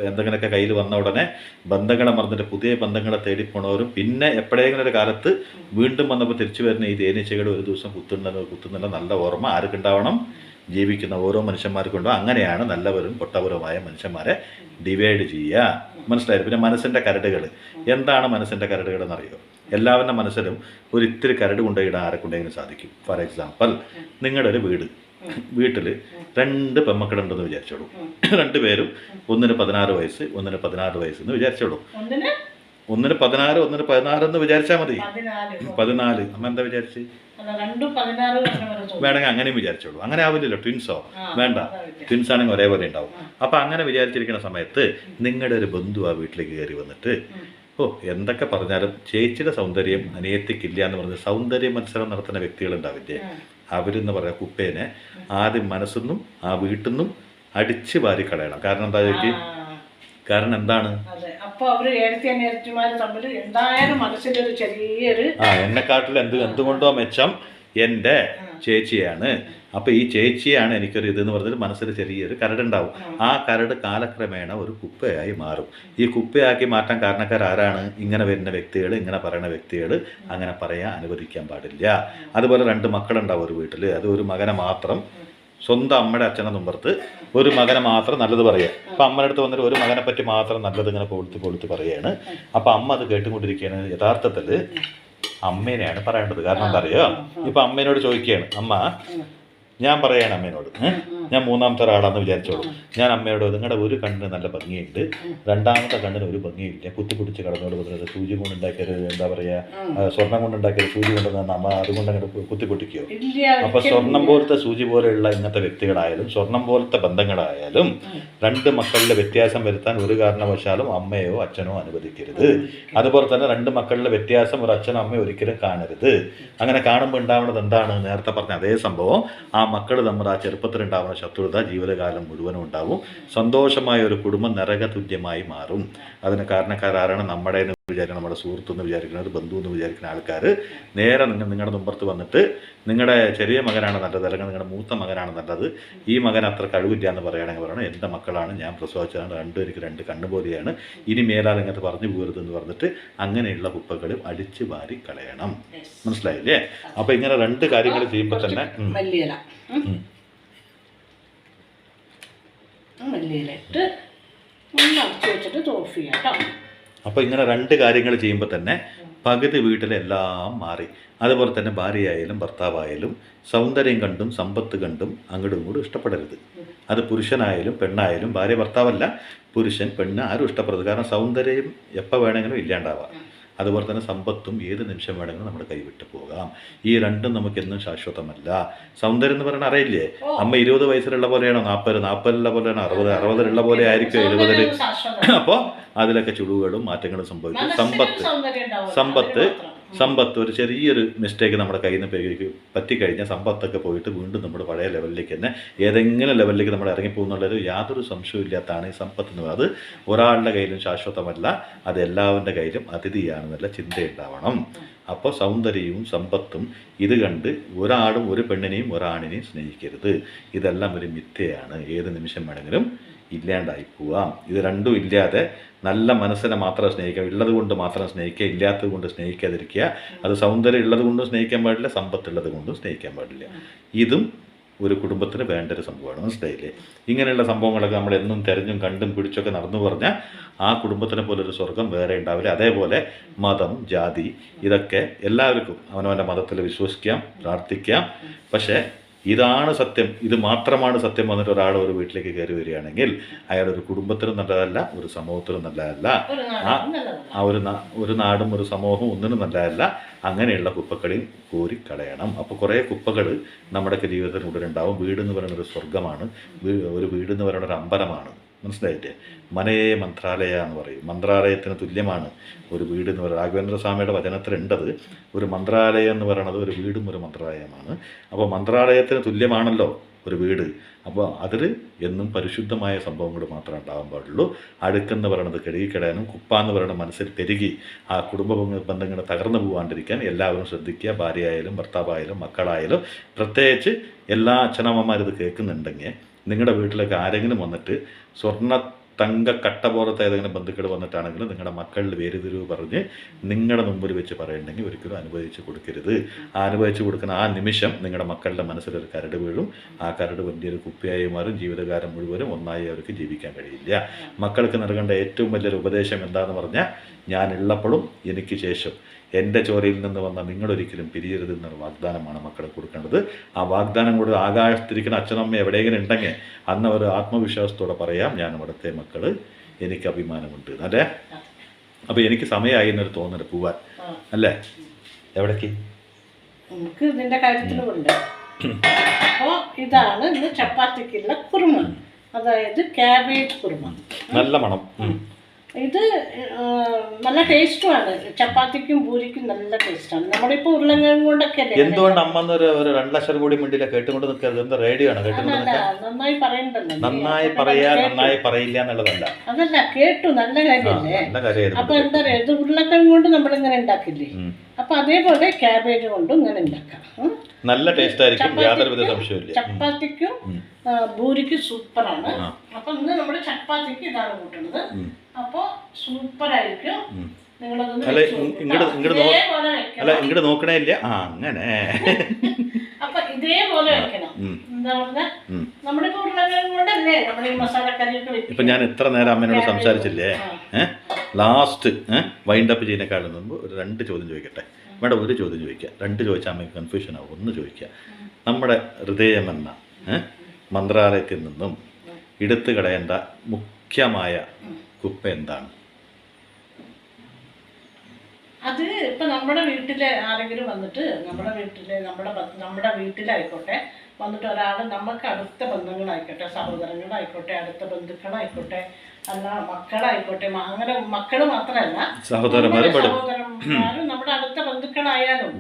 എന്തെങ്കിലുമൊക്കെ കയ്യിൽ വന്ന ഉടനെ ബന്ധങ്ങളെ മറന്നിട്ട് പുതിയ ബന്ധങ്ങളെ തേടിപ്പോണവരും പിന്നെ എപ്പോഴെങ്കിലും ഒരു കാലത്ത് വീണ്ടും വന്നപ്പോൾ തിരിച്ചു വരുന്ന ഈ തേനീച്ചകൾ ഒരു ദിവസം കുത്തുന്നില്ല നല്ല ഓർമ്മ ആർക്കുണ്ടാവണം? ജീവിക്കുന്ന ഓരോ മനുഷ്യന്മാർക്കുണ്ടോ. അങ്ങനെയാണ് നല്ലവരും പൊട്ടവരുമായ മനുഷ്യന്മാരെ ഡിവൈഡ് ചെയ്യുക. മനസ്സിലായി? പിന്നെ മനസ്സിൻ്റെ കരടുകൾ, എന്താണ് മനസ്സിൻ്റെ കരടുകൾ എന്നറിയോ? എല്ലാവരുടെ മനസ്സിലും ഒരു ഇത്തിരി കരട് കൊണ്ടുപോയിടാൻ ആരെക്കൊണ്ടെങ്കിലും സാധിക്കും. ഫോർ എക്സാമ്പിൾ, നിങ്ങളുടെ ഒരു വീട്ടിൽ 2 പെമ്മക്കളുണ്ടെന്ന് വിചാരിച്ചോളൂ. 2 പേരും ഒന്നിന് 16 വയസ്സ് ഒന്നിന് 16 വയസ്സെന്ന് വിചാരിച്ചോളൂ. ഒന്നിന് 16 ഒന്നിന് 16 എന്ന് വിചാരിച്ചാൽ മതി. 14. അമ്മ എന്താ വിചാരിച്ച്? വേണമെങ്കിൽ അങ്ങനെയും വിചാരിച്ചോളൂ. അങ്ങനെ ആവില്ലല്ലോ. ട്വിൻസോ? വേണ്ട, ട്വിൻസ് ആണെങ്കിൽ ഒരേപോലെ ഉണ്ടാവും. അപ്പം അങ്ങനെ വിചാരിച്ചിരിക്കുന്ന സമയത്ത് നിങ്ങളുടെ ഒരു ബന്ധു ആ വീട്ടിലേക്ക് കയറി വന്നിട്ട് എന്തൊക്കെ പറഞ്ഞാലും ചേച്ചിയുടെ സൗന്ദര്യം അനിയത്തിക്കില്ല എന്ന് പറഞ്ഞ് സൗന്ദര്യ മത്സരം നടത്തുന്ന വ്യക്തികളുണ്ടാവില്ലേ? അവരെന്ന് പറയാം കുപ്പേനെ ആദ്യം മനസ്സൊന്നും ആ വീട്ടിൽ നിന്നും അടിച്ച് വാരി കളയണം. കാരണം എന്താ ചേച്ചി? കാരണം എന്താണ്? എന്നെക്കാട്ടിൽ എന്തുകൊണ്ടോ മെച്ചം എൻ്റെ ചേച്ചിയാണ്. അപ്പോൾ ഈ ചേച്ചിയാണ് എനിക്കൊരു ഇതെന്ന് പറഞ്ഞിട്ട് മനസ്സിൽ ചെറിയൊരു കരടുണ്ടാവും. ആ കരട് കാലക്രമേണ ഒരു കുപ്പയായി മാറും. ഈ കുപ്പയാക്കി മാറ്റാൻ കാരണക്കാരാരാണ്? ഇങ്ങനെ വരുന്ന വ്യക്തികൾ, ഇങ്ങനെ പറയുന്ന വ്യക്തികൾ. അങ്ങനെ പറയാൻ അനുവദിക്കാൻ പാടില്ല. അതുപോലെ 2 മക്കളുണ്ടാവും ഒരു വീട്ടിൽ. അത് ഒരു മകനെ മാത്രം, സ്വന്തം അമ്മയുടെ അച്ഛനെ മുമ്പർത്ത് ഒരു മകനെ മാത്രം നല്ലത് പറയുക. അപ്പം അമ്മയുടെ അടുത്ത് വന്നിട്ട് ഒരു മകനെ പറ്റി മാത്രം നല്ലത് ഇങ്ങനെ കൊളുത്തി പറയുകയാണ്. അപ്പം അമ്മ അത് കേട്ടുകൊണ്ടിരിക്കുകയാണ്. യഥാർത്ഥത്തിൽ അമ്മേനെയാണ് പറയേണ്ടത്. കാരണം എന്താ അറിയോ? ഇപ്പം അമ്മേനോട് ചോദിക്കുകയാണ്, അമ്മ ഞാൻ പറയാണ് അമ്മേനോട്, ഞാൻ 3ാമത്തെ ഒരാളാണെന്ന് വിചാരിച്ചോളൂ. ഞാൻ അമ്മയോട് നിങ്ങളുടെ ഒരു കണ്ണിന് നല്ല ഭംഗിയുണ്ട്, 2ാമത്തെ കണ്ണിന് ഒരു ഭംഗിയില്ല, കുത്തിപ്പിടിച്ച് കടന്നോട് പറഞ്ഞത് സൂചി കൊണ്ടുണ്ടാക്കിയൊരു എന്താ പറയുക, സ്വർണം കൊണ്ടുണ്ടാക്കിയൊരു സൂചി കൊണ്ടുവന്ന അമ്മ അതുകൊണ്ട് അങ്ങോട്ട് കുത്തിപ്പൊട്ടിക്കോ? അപ്പോൾ സ്വർണം പോലത്തെ സൂചി പോലെയുള്ള ഇങ്ങനത്തെ വ്യക്തികളായാലും സ്വർണം പോലത്തെ ബന്ധങ്ങളായാലും 2 മക്കളിലെ വ്യത്യാസം വരുത്താൻ ഒരു കാരണവശാലും അമ്മയോ അച്ഛനോ അനുവദിക്കരുത്. അതുപോലെ തന്നെ 2 മക്കളിലെ വ്യത്യാസം ഒരു അച്ഛനോ അമ്മയോ ഒരിക്കലും കാണരുത്. അങ്ങനെ കാണുമ്പോൾ ഉണ്ടാവുന്നത് എന്താണ്? നേരത്തെ പറഞ്ഞ അതേ സംഭവം. ആ മക്കൾ നമ്മുടെ ആ ചെറുപ്പത്തിലുണ്ടാവുന്ന ശത്രുത ജീവിതകാലം മുഴുവനും ഉണ്ടാവും. സന്തോഷമായ ഒരു കുടുംബം നരക തുല്യമായി മാറും. അതിന് കാരണക്കാരാണ് നമ്മുടെ എന്ന് വിചാരിക്കണം, നമ്മുടെ സുഹൃത്തെന്ന് വിചാരിക്കുന്നത്, ബന്ധു എന്ന് വിചാരിക്കുന്ന ആൾക്കാർ നേരെ നിങ്ങളുടെ മുമ്പത്ത് വന്നിട്ട് നിങ്ങളുടെ ചെറിയ മകനാണ് നല്ലത്, അല്ലെങ്കിൽ നിങ്ങളുടെ മൂത്ത മകനാണ് നല്ലത്, ഈ മകൻ അത്ര കഴിവില്ല എന്ന് പറയുകയാണെങ്കിൽ പറയണം എൻ്റെ മക്കളാണ്, ഞാൻ പ്രസവിച്ചതാണ്, 2 കണ്ണ് പോലെയാണ്, ഇനി മേലാൽ ഇങ്ങനത്തെ പറഞ്ഞു പോകരുതെന്ന് പറഞ്ഞിട്ട് അങ്ങനെയുള്ള കുപ്പകളും അടിച്ചു വാരി കളയണം. മനസ്സിലായില്ലേ? അപ്പോൾ ഇങ്ങനെ 2 കാര്യങ്ങൾ ചെയ്യുമ്പോൾ തന്നെ അപ്പോൾ ഇങ്ങനെ 2 കാര്യങ്ങൾ ചെയ്യുമ്പോൾ തന്നെ പകുതി വീട്ടിലെല്ലാം മാറി. അതുപോലെ തന്നെ ഭാര്യയായാലും ഭർത്താവായാലും സൗന്ദര്യം കണ്ടും സമ്പത്ത് കണ്ടും അങ്ങോട്ടും ഇങ്ങോട്ടും ഇഷ്ടപ്പെടരുത്. അത് പുരുഷനായാലും പെണ്ണായാലും, ഭാര്യ ഭർത്താവല്ല, പുരുഷൻ പെണ്ണ് ആരും ഇഷ്ടപ്പെടരുത്. കാരണം സൗന്ദര്യം എപ്പോൾ വേണമെങ്കിലും ഇല്ലാണ്ടാവാം. അതുപോലെ തന്നെ സമ്പത്തും ഏത് നിമിഷം വേണമെങ്കിലും നമ്മുടെ കൈവിട്ട് പോകാം. ഈ 2ഉം നമുക്കെന്നും ശാശ്വതമല്ല. സൗന്ദര്യം എന്ന് പറയുന്നത് അറിയില്ലേ, അമ്മ 20 വയസ്സിലുള്ള പോലെയാണോ, 40 പോലെയാണോ, 60 പോലെ ആയിരിക്കും 70. അപ്പോൾ അതിലൊക്കെ ചുളിവുകളും മാറ്റങ്ങളും സംഭവിക്കും. സമ്പത്ത് സമ്പത്ത് ഒരു ചെറിയൊരു മിസ്റ്റേക്ക് നമ്മുടെ കയ്യിൽ നിന്ന് പറ്റിക്കഴിഞ്ഞാൽ സമ്പത്തൊക്കെ പോയിട്ട് വീണ്ടും നമ്മുടെ പഴയ ലെവലിലേക്ക് തന്നെ ഏതെങ്കിലും ലെവലിലേക്ക് നമ്മൾ ഇറങ്ങിപ്പോകുന്നുള്ളൊരു യാതൊരു സംശയവും ഇല്ലാത്തതാണ് ഈ സമ്പത്ത് എന്ന് പറയുന്നത്. അത് ഒരാളുടെ കയ്യിലും ശാശ്വതമല്ല, അത് എല്ലാവരുടെ കയ്യിലും അതിഥിയാണെന്നുള്ള ചിന്തയുണ്ടാവണം. അപ്പോൾ സൗന്ദര്യവും സമ്പത്തും ഇത് കണ്ട് ഒരാളും ഒരു പെണ്ണിനെയും ഒരാണിനെയും സ്നേഹിക്കരുത്. ഇതെല്ലാം ഒരു മിഥ്യയാണ്. ഏത് നിമിഷം വേണമെങ്കിലും ഇല്ലാണ്ടായി പോവാം. ഇത് രണ്ടും ഇല്ലാതെ നല്ല മനസ്സിനെ മാത്രം സ്നേഹിക്കുക, ഉള്ളത് കൊണ്ട് മാത്രം സ്നേഹിക്കുക, ഇല്ലാത്തത് കൊണ്ട് സ്നേഹിക്കാതിരിക്കുക. അത് സൗന്ദര്യം ഉള്ളത് കൊണ്ടും സ്നേഹിക്കാൻ പാടില്ല, സമ്പത്തുള്ളത് കൊണ്ടും സ്നേഹിക്കാൻ പാടില്ല. ഇതും ഒരു കുടുംബത്തിന് വേണ്ട ഒരു സംഭവമാണ്. മനസ്സിലായില്ലേ? ഇങ്ങനെയുള്ള സംഭവങ്ങളൊക്കെ നമ്മൾ എന്നും തിരഞ്ഞും കണ്ടും പിടിച്ചൊക്കെ നടന്നു പറഞ്ഞാൽ ആ കുടുംബത്തിനെ പോലെ ഒരു സ്വർഗം വേറെ ഉണ്ടാവില്ല. അതേപോലെ മതം, ജാതി ഇതൊക്കെ എല്ലാവർക്കും അവനവൻ്റെ മതത്തിൽ വിശ്വസിക്കാം, പ്രാർത്ഥിക്കാം. പക്ഷേ ഇതാണ് സത്യം, ഇത് മാത്രമാണ് സത്യം വന്നിട്ട് ഒരാൾ ഒരു വീട്ടിലേക്ക് കയറി വരികയാണെങ്കിൽ അയാൾ ഒരു കുടുംബത്തിനും നല്ലതല്ല, ഒരു സമൂഹത്തിനും നല്ലതല്ല, ഒരു നാടും ഒരു സമൂഹവും ഒന്നിനും നല്ലതല്ല. അങ്ങനെയുള്ള കുപ്പക്കളിൽ കോരിക്കളയണം. അപ്പോൾ കുറേ കുപ്പകൾ നമ്മുടെയൊക്കെ ജീവിതത്തിനുള്ളിൽ ഉണ്ടാവും. വീടെന്ന് പറയുന്നത് ഒരു സ്വർഗമാണ്, ഒരു വീടെന്ന് പറയുന്നത് ഒരു അമ്പലമാണ്. മനസ്സിലായില്ലേ? മനയേ മന്ത്രാലയ എന്ന് പറയും. മന്ത്രാലയത്തിന് തുല്യമാണ് ഒരു വീട് എന്ന് പറയുന്നത്. രാഘവേന്ദ്ര സ്വാമിയുടെ വചനത്തിലുണ്ടത്. ഒരു മന്ത്രാലയം എന്ന് പറയുന്നത് ഒരു വീടും ഒരു മന്ത്രാലയമാണ്. അപ്പോൾ മന്ത്രാലയത്തിന് തുല്യമാണല്ലോ ഒരു വീട്. അപ്പോൾ അതിൽ എന്നും പരിശുദ്ധമായ സംഭവങ്ങൾ മാത്രമേ ഉണ്ടാകാൻ പാടുള്ളൂ. അടുക്കെന്ന് പറയുന്നത് കഴുകിക്കിടയാനും കുപ്പാന്ന് പറയുന്നത് മനസ്സിൽ പെരുകി ആ കുടുംബ ബന്ധങ്ങൾ തകർന്നു പോകാണ്ടിരിക്കാൻ എല്ലാവരും ശ്രദ്ധിക്കുക. ഭാര്യയായാലും ഭർത്താവായാലും മക്കളായാലും പ്രത്യേകിച്ച് എല്ലാ അച്ഛനമ്മമാരിത് കേൾക്കുന്നുണ്ടെങ്കിൽ നിങ്ങളുടെ വീട്ടിലേക്ക് ആരെങ്കിലും വന്നിട്ട് സ്വർണ്ണ തങ്ക കട്ട പോലത്തെ ഏതെങ്കിലും ബന്ധുക്കൾ വന്നിട്ടാണെങ്കിലും നിങ്ങളുടെ മക്കളുടെ വേരുതിരിവ് പറഞ്ഞ് നിങ്ങളുടെ മുമ്പിൽ വെച്ച് പറയുന്നുണ്ടെങ്കിൽ ഒരിക്കലും അനുഭവിച്ച് കൊടുക്കരുത്. ആ അനുഭവിച്ച് കൊടുക്കുന്ന ആ നിമിഷം നിങ്ങളുടെ മക്കളുടെ മനസ്സിലൊരു കരട് വീഴും. ആ കരട് വലിയൊരു കുപ്പിയായി മാറും. ജീവിതകാലം മുഴുവനും ഒന്നായി അവർക്ക് ജീവിക്കാൻ കഴിയില്ല. മക്കൾക്ക് നൽകേണ്ട ഏറ്റവും വലിയൊരു ഉപദേശം എന്താണെന്ന് പറഞ്ഞാൽ, ഞാനുള്ളപ്പോഴും എനിക്ക് ശേഷം എൻ്റെ ചോരയിൽ നിന്ന് വന്ന നിങ്ങളൊരിക്കലും പിരിയരുത് എന്നൊരു വാഗ്ദാനമാണ് മക്കളെ കൊടുക്കേണ്ടത്. ആ വാഗ്ദാനം കൂടെ ആകാശത്തിരിക്കുന്ന അച്ഛനമ്മ എവിടെയെങ്കിലും ഉണ്ടെങ്കിൽ അന്ന് അവർ ആത്മവിശ്വാസത്തോടെ പറയാം, ഞാൻ അവിടുത്തെ മക്കൾ, എനിക്ക് അഭിമാനമുണ്ട് അല്ലേ. അപ്പോൾ എനിക്ക് സമയമായി എന്നൊരു തോന്നൽ പോവാൻ അല്ലേ. എവിടേക്ക്? നമുക്ക് ഇതിൻ്റെ കാര്യത്തിലുമുണ്ട്. അപ്പോൾ ഇതാണ് ഇന്ന് ചപ്പാത്തിക്കുള്ള കുറുമ, അതായത് ക്യാബേജ് കുറുമ. നല്ല മണം. ഇത് നല്ല ടേസ്റ്റുമാണ്. ചപ്പാത്തിക്കും പൂരിക്കും നല്ല ടേസ്റ്റാണ്. നമ്മളിപ്പോൾ ഉരുളക്കിഴങ്ങ് കൊണ്ടൊക്കെ അല്ലേ. എന്തുകൊണ്ട് അമ്മ ഒരു 2 ലക്ഷം കൂടി മിണ്ടില്ല കേട്ടുകൊണ്ട് നിൽക്കരുത്? എന്താ റേഡിയോ ആണ് കേട്ടുകൊണ്ട്? നന്നായി പറയണ്ടല്ലോ. നന്നായി പറയാ നന്നായി പറയില്ല എന്നുള്ളതല്ല. അതല്ല, കേട്ടു, നല്ല കാര്യമല്ലേ. അപ്പൊ എന്താ പറയാ, ഇത് ഉരുളക്കിഴങ്ങ് കൊണ്ട് നമ്മളിങ്ങനെ ഉണ്ടാക്കില്ലേ, അപ്പൊ അതേപോലെ ക്യാബേജ് കൊണ്ടും ഇങ്ങനെ ഉണ്ടാക്കാം. നല്ല ടേസ്റ്റ് ആയിരിക്കും, യാതൊരുവിധ സംശയമില്ല. ചപ്പാത്തിക്കും പൂരിക്കും സൂപ്പറാണ്. അപ്പൊ ഇന്ന് നമ്മുടെ ചപ്പാത്തിക്ക് ഇതാണ് കൂട്ടുന്നത്. അപ്പൊ സൂപ്പറായിരിക്കും. ഇങ്ങോട്ട് നോക്കണേ ഇല്ല. അങ്ങനെ അപ്പൊ ഇതേപോലെ വെക്കണം. എന്താ പറഞ്ഞാൽ നമ്മളിപ്പോ ഉരുളക്കിഴങ്ങ് കൊണ്ടല്ലേ നമ്മൾ ഈ മസാലക്കറിയൊക്കെ വെക്കും. ഇപ്പൊ ഞാൻ എത്ര നേരം അമ്മേനോട് സംസാരിച്ചില്ലേ? ലാസ്റ്റ് വൈൻഡപ്പ് ചെയ്യുന്നേക്കാളും മുമ്പ് ഒരു 2 ചോദ്യം ചോദിക്കട്ടെ. വേണ്ട, ഒരു ചോദ്യം ചോദിക്കുക. 2 ചോദിച്ചാൽ അമ്മയ്ക്ക് കൺഫ്യൂഷൻ ആവും. 1 ചോദിക്കുക. നമ്മുടെ ഹൃദയമെന്ന മന്ത്രാലയത്തിൽ നിന്നും എടുത്തു കളയേണ്ട മുഖ്യമായ കുപ്പ എന്താണ്? അത് ഇപ്പൊ നമ്മുടെ വീട്ടിലെ ആരെങ്കിലും വന്നിട്ട് നമ്മുടെ വീട്ടിലായിക്കോട്ടെ വന്നിട്ട് ഒരാൾ നമുക്ക് അടുത്ത ബന്ധങ്ങളായിക്കോട്ടെ, സഹോദരങ്ങളായിക്കോട്ടെ, അടുത്ത ബന്ധുക്കളായിക്കോട്ടെ, അല്ല മക്കളായിക്കോട്ടെ, അങ്ങനെ മക്കള് മാത്രമല്ല സഹോദരന്മാരും നമ്മുടെ അടുത്ത ബന്ധുക്കളായാലും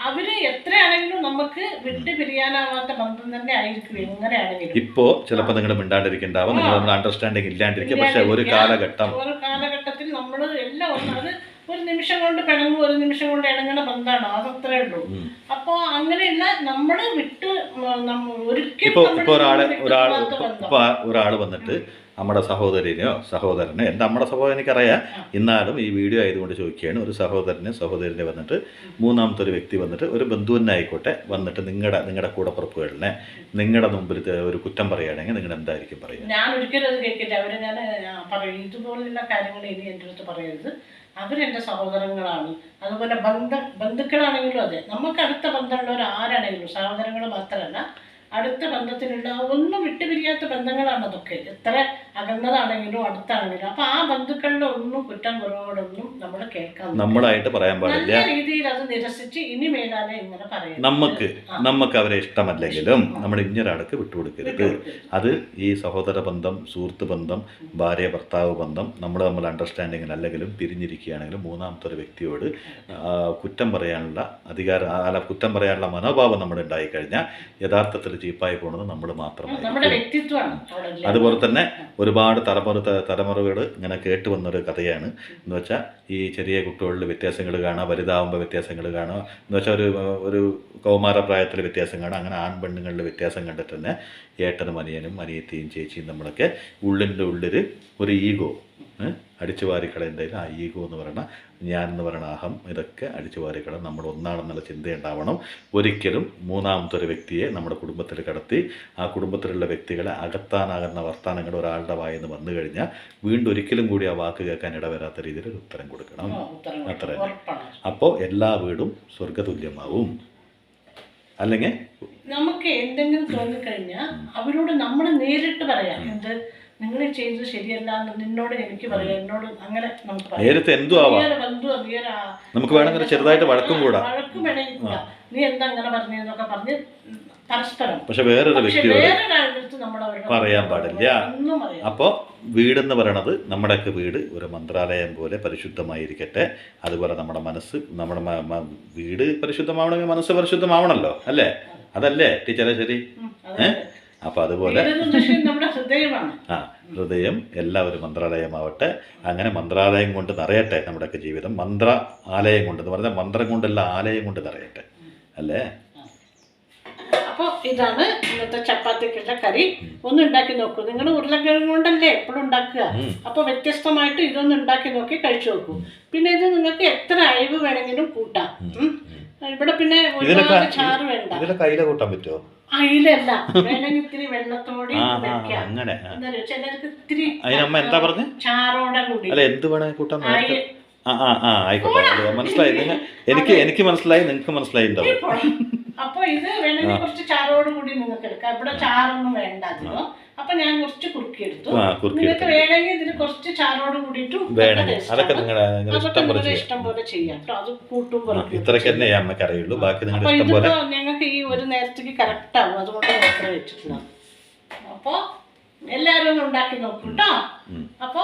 അവര് എത്രയാണെങ്കിലും നമുക്ക് വിട്ട് പിരിയാനാവാത്ത ബന്ധം തന്നെ ആയിരിക്കും. എങ്ങനെയാണെങ്കിലും ഇപ്പോ ചിലപ്പോൾ നിങ്ങളുടെ മിണ്ടാണ്ടിരിക്കുന്നുണ്ടാവും, നിങ്ങളുടെ അണ്ടർസ്റ്റാൻഡിങ് ഇല്ലാണ്ടിരിക്കും. പക്ഷെ ഒരു കാലഘട്ടത്തിൽ നമ്മൾ എല്ലാം ഒന്നത് ഒരു നിമിഷം കൊണ്ട് പിണങ്ങും, ഒരു നിമിഷം കൊണ്ട് ഇണങ്ങുന്ന ബന്ധമാണ്. അതത്രേ ഉള്ളൂ. അപ്പൊ അങ്ങനെയല്ല നമ്മള് വിട്ട് ഒരിക്കലും ഒരാൾ വന്നിട്ട് നമ്മുടെ സഹോദരനെയോ സഹോദരനെ, എൻ്റെ നമ്മുടെ സഹോദരൻ എനിക്കറിയാം, എന്നാലും ഈ വീഡിയോ ആയതുകൊണ്ട് ചോദിക്കുകയാണ്. ഒരു സഹോദരനെ വന്നിട്ട് മൂന്നാമത്തെ ഒരു വ്യക്തി വന്നിട്ട് ഒരു ബന്ധുവിനായിക്കോട്ടെ വന്നിട്ട് നിങ്ങളുടെ കൂടപ്പുറപ്പുകളിനെ നിങ്ങളുടെ മുമ്പിൽ ഒരു കുറ്റം പറയുകയാണെങ്കിൽ നിങ്ങൾ എന്തായിരിക്കും പറയുക? ഞാൻ ഒരിക്കലും അത് കേൾക്കില്ല. അവരെ ഞാൻ പറയും, ഇതുപോലുള്ള കാര്യങ്ങൾ ഇനി എൻ്റെ അടുത്ത് പറയരുത്, അവരെൻ്റെ സഹോദരങ്ങളാണ്. അതുപോലെ ബന്ധുക്കളാണെങ്കിലും അതെ, നമുക്ക് അടുത്ത ബന്ധമുള്ളവർ ആരാണെങ്കിലും, സഹോദരങ്ങൾ മാത്രമല്ല അടുത്ത ബന്ധത്തിലുള്ള ഒന്നും വിട്ടുപിരിയാത്ത ബന്ധങ്ങളാണ് അതൊക്കെ, എത്ര അകന്നതാണെങ്കിലും അടുത്താണെങ്കിലും. അപ്പൊ ആ ബന്ധുക്കളുടെ ഒന്നും കുറ്റം കുറവുകളൊന്നും നമ്മൾ കേൾക്കാൻ നമ്മളായിട്ട് പറയാൻ പാടില്ല. നല്ല രീതിയിൽ അത് നിരസിച്ച് ഇനി മേലാലെ ഇങ്ങനെ പറയാം. നമുക്ക് അവരെ ഇഷ്ടമല്ലെങ്കിലും നമ്മൾ ഇഞ്ഞൊരാൾക്ക് വിട്ടുകൊടുക്കരുത്. അത് ഈ സഹോദര ബന്ധം, സുഹൃത്ത് ബന്ധം, ഭാര്യ ഭർത്താവ് ബന്ധം, നമ്മൾ തമ്മിൽ അണ്ടർസ്റ്റാൻഡിങ്ങിൽ അല്ലെങ്കിലും പിരിഞ്ഞിരിക്കുകയാണെങ്കിലും മൂന്നാമത്തെ ഒരു വ്യക്തിയോട് കുറ്റം പറയാനുള്ള കുറ്റം പറയാനുള്ള മനോഭാവം നമ്മുടെ ഉണ്ടായിക്കഴിഞ്ഞാൽ യഥാർത്ഥത്തിൽ ചീപ്പായി പോകുന്നത് നമ്മൾ മാത്രമാണ്. അതുപോലെ തന്നെ ഒരുപാട് തലമുറകൾ ഇങ്ങനെ കേട്ട് വന്നൊരു കഥയാണ്. എന്ന് വെച്ചാൽ ഈ ചെറിയ കുട്ടികളിൽ വ്യത്യാസങ്ങൾ കാണുക, വലുതാവുമ്പോൾ വ്യത്യാസങ്ങൾ കാണുക, എന്ന് വെച്ചാൽ ഒരു കൗമാരപ്രായത്തിൽ വ്യത്യാസം കാണുക. അങ്ങനെ ആൺപെണ്ണുങ്ങളിൽ വ്യത്യാസം കണ്ടിട്ട് തന്നെ ഏട്ടനും അനിയനും അനിയത്തിയും ചേച്ചിയും നമ്മളൊക്കെ ഉള്ളിൻ്റെ ഉള്ളിൽ ഒരു ഈഗോ അടിച്ചു വാരിക്കളയുന്നതിൽ ആ ഈഗോ എന്ന് പറയുന്ന ഞാനെന്ന് പറയുന്ന അഹം, ഇതൊക്കെ അടിച്ചു വാരിക്കളയും. നമ്മൾ ഒന്നാണെന്നുള്ള ചിന്തയുണ്ടാവണം. ഒരിക്കലും മൂന്നാമത്തെ ഒരു വ്യക്തിയെ നമ്മുടെ കുടുംബത്തിൽ കടത്തി ആ കുടുംബത്തിലുള്ള വ്യക്തികളെ അകത്താനാകുന്ന വർത്തമാനങ്ങൾ ഒരാളുടെ വായിന്ന് വന്നു കഴിഞ്ഞാൽ വീണ്ടും ഒരിക്കലും കൂടി ആ വാക്ക് കേൾക്കാൻ ഇടവരാത്ത രീതിയിൽ ഒരു ഉത്തരം കൊടുക്കണം. അത്ര. അപ്പോൾ എല്ലാ വീടും സ്വർഗതുല്യമാവും. അല്ലെങ്കിൽ നമുക്ക് എന്തെങ്കിലും തോന്നിക്കഴിഞ്ഞാൽ അവരോട് നമ്മൾ നേരിട്ട് പറയാം, എന്ത് നിങ്ങൾ ചെയ്തത് ശരിയല്ല എന്ന് നിന്നോട് എനിക്ക് പറയാം, എന്നോട് അങ്ങനെ നമുക്ക് നേരത്തെ നമുക്ക് വേണമെങ്കിൽ ചെറുതായിട്ട് വഴക്കും കൂടാ, നീ എന്താ അങ്ങനെ പറഞ്ഞെന്നൊക്കെ പറഞ്ഞ് പരസ്പരം. പക്ഷെ വേറൊരു വ്യക്തിയോട് പറയാൻ പാടില്ല. അപ്പോൾ വീടെന്ന് പറയണത് നമ്മുടെയൊക്കെ വീട് ഒരു മന്ത്രാലയം പോലെ പരിശുദ്ധമായിരിക്കട്ടെ. അതുപോലെ നമ്മുടെ മനസ്സ്, നമ്മുടെ വീട് പരിശുദ്ധമാവണമെങ്കിൽ മനസ്സ് പരിശുദ്ധമാവണമല്ലോ, അല്ലേ? അതല്ലേ ടീച്ചറെ ശരി? അപ്പോൾ അതുപോലെ ഹൃദയം എല്ലാവരും മന്ത്രാലയമാവട്ടെ. അങ്ങനെ മന്ത്രാലയം കൊണ്ട് നിറയട്ടെ നമ്മുടെയൊക്കെ ജീവിതം. ആലയം കൊണ്ട് എന്ന് പറഞ്ഞാൽ മന്ത്രം കൊണ്ടല്ല, ആലയം കൊണ്ട് നിറയട്ടെ, അല്ലേ? അപ്പോൾ ഇതാണ് ഇന്നത്തെ ചപ്പാത്തിക്കുള്ള കറി. ഒന്ന് ഉണ്ടാക്കി നോക്കൂ. നിങ്ങൾ ഉരുളക്കിഴങ്ങ് കൊണ്ടല്ലേ എപ്പോഴും ഉണ്ടാക്കുക, അപ്പോൾ വ്യത്യസ്തമായിട്ട് ഇതൊന്ന് ഉണ്ടാക്കി നോക്കി കഴിച്ചു നോക്കൂ. പിന്നെ ഇത് നിങ്ങൾക്ക് എത്ര അയവ് വേണമെങ്കിലും കൂട്ടാം. ഇവിടെ പിന്നെ ഒരുപാട് ചാറ് വേണ്ട. കൂട്ടാൻ പറ്റുമോ? അയിലല്ല, വേണമെങ്കിൽ ഇത്തിരി വെള്ളത്തോടെ അങ്ങനെ ചിലർക്ക് ഇത്തിരി എന്താ പറഞ്ഞ ചാറോടെ കൂടി എന്ത് വേണേ കൂട്ടാൻ. ആയിക്കോട്ടെ, മനസ്സിലായി. എനിക്ക് മനസ്സിലായി, നിങ്ങൾക്ക് മനസ്സിലായിട്ടുണ്ടാവും. അപ്പൊ ഇത് വേണമെങ്കിൽ കുറച്ച് ചാറോട് കൂടി നിങ്ങൾക്ക് എടുക്കാം. ഇവിടെ ചാറൊന്നും വേണ്ട അധികം. അപ്പൊ ഞാൻ കുറച്ച് കുറുക്കി എടുത്തു. നിങ്ങൾക്ക് വേണമെങ്കിൽ ഇതിന് കുറച്ച് ചാറോട് കൂടിയിട്ടും അതൊക്കെ നിങ്ങളുടെ ഇഷ്ടം പോലെ ചെയ്യാം കേട്ടോ. അത് കൂട്ടുമ്പോൾ ഇത്രയൊക്കെ തന്നെ അമ്മയ്ക്ക് അറിയുള്ളൂ. ബാക്കി ഞങ്ങൾക്ക് ഈ ഒരു നേരത്തേക്ക് കറക്റ്റ് ആവും, അതുകൊണ്ട് മാത്രമേ വെച്ചിട്ടുള്ളൂ. അപ്പൊ എല്ലാരും ഒന്ന് ഉണ്ടാക്കി നോക്കും കേട്ടോ. അപ്പൊ